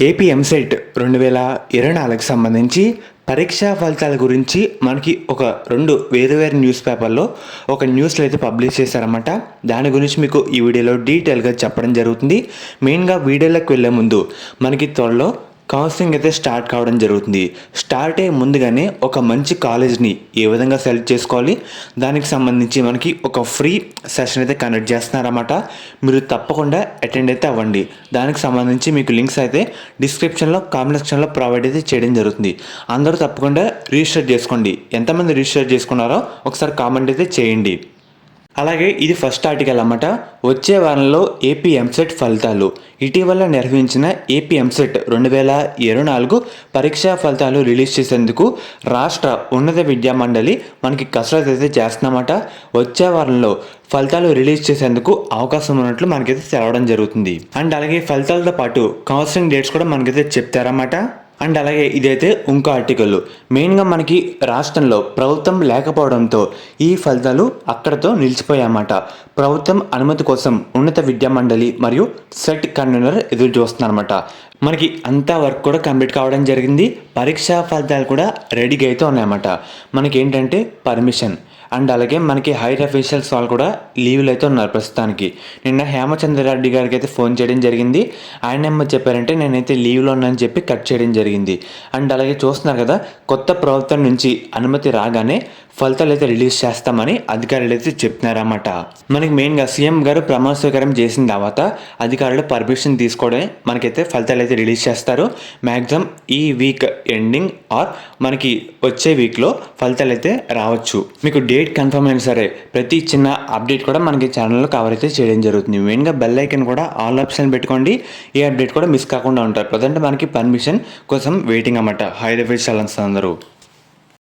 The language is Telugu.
ఏపీ ఎంసెట్ 2024కి సంబంధించి పరీక్షా ఫలితాల గురించి మనకి ఒక రెండు వేరు న్యూస్ పేపర్లో ఒక న్యూస్లో అయితే పబ్లిష్ చేశారన్నమాట. దాని గురించి మీకు ఈ వీడియోలో డీటెయిల్గా చెప్పడం జరుగుతుంది. మెయిన్గా వీడియోలోకి వెళ్ళే ముందు మనకి త్వరలో కౌన్సిలింగ్ అయితే స్టార్ట్ కావడం జరుగుతుంది. స్టార్ట్ అయ్యే ముందుగానే ఒక మంచి కాలేజ్ని ఏ విధంగా సెలెక్ట్ చేసుకోవాలి, దానికి సంబంధించి మనకి ఒక ఫ్రీ సెషన్ అయితే కండక్ట్ చేస్తున్నారన్నమాట. మీరు తప్పకుండా అటెండ్ అయితే అవ్వండి. దానికి సంబంధించి మీకు లింక్స్ అయితే డిస్క్రిప్షన్లో కామెంట్ సెక్షన్లో ప్రొవైడ్ అయితే చేయడం జరుగుతుంది. అందరూ తప్పకుండా రిజిస్టర్ చేసుకోండి. ఎంతమంది రిజిస్టర్ చేసుకున్నారో ఒకసారి కామెంట్ అయితే చేయండి. అలాగే ఇది ఫస్ట్ ఆర్టికల్ అన్నమాట. వచ్చే వారంలో ఏపీ ఎంసెట్ ఫలితాలు. ఇటీవల నిర్వహించిన ఏపీ ఎంసెట్ 2024 పరీక్షా ఫలితాలు రిలీజ్ చేసేందుకు రాష్ట్ర ఉన్నత విద్యా మండలి మనకి కసరత్తు అయితే చేస్తున్నమాట. వచ్చే వారంలో ఫలితాలు రిలీజ్ చేసేందుకు అవకాశం ఉన్నట్లు మనకైతే తెలవడం జరుగుతుంది. అండ్ అలాగే ఫలితాలతో పాటు కౌన్సిలింగ్ డేట్స్ కూడా మనకైతే చెప్తారన్నమాట. అండ్ అలాగే ఇదైతే ఇంకో ఆర్టికల్. మెయిన్గా మనకి రాష్ట్రంలో ప్రభుత్వం లేకపోవడంతో ఈ ఫలితాలు అక్కడతో నిలిచిపోయాయన్నమాట. ప్రభుత్వం అనుమతి కోసం ఉన్నత విద్యా మండలి మరియు సెట్ కన్వీనర్ ఎదురు చూస్తున్నారన్నమాట. మనకి అంతా వర్క్ కూడా కంప్లీట్ కావడం జరిగింది. పరీక్షా ఫలితాలు కూడా రెడీగా అయితే ఉన్నాయన్నమాట. మనకి ఏంటంటే పర్మిషన్ అండ్ అలాగే మనకి హైర్ అఫీషియల్స్ వాళ్ళు కూడా లీవ్లు అయితే ఉన్నారు ప్రస్తుతానికి. నిన్న హేమచంద్రారెడ్డి గారికి అయితే ఫోన్ చేయడం జరిగింది. ఆయన ఏమో చెప్పారంటే నేనైతే లీవ్లో ఉన్నానని చెప్పి కట్ చేయడం జరిగింది. అండ్ అలాగే చూస్తున్నారు కదా, కొత్త ప్రభుత్వం నుంచి అనుమతి రాగానే ఫలితాలు అయితే రిలీజ్ చేస్తామని అధికారులు అయితే చెప్తున్నారన్నమాట. మనకి మెయిన్గా సీఎం గారు ప్రమాణ స్వీకారం చేసిన తర్వాత అధికారులు పర్మిషన్ తీసుకోవడమే మనకైతే ఫలితాలు అయితే రిలీజ్ చేస్తారు. మ్యాక్సిమం ఈ వీక్ ఎండింగ్ ఆర్ మనకి వచ్చే వీక్లో ఫలితాలు అయితే రావచ్చు. మీకు డేట్ కన్ఫర్మ్ అయినా సరే ప్రతి చిన్న అప్డేట్ కూడా మనకి ఛానల్లో కవర్ అయితే చేయడం జరుగుతుంది. మెయిన్గా బెల్ ఐకన్ కూడా ఆల్ ఆప్షన్ పెట్టుకోండి. ఏ అప్డేట్ కూడా మిస్ కాకుండా ఉంటారు. ప్రజెంట్ మనకి పర్మిషన్ కోసం వెయిటింగ్ అన్నమాట హైర్ అఫీషియల్స్ అందరూ.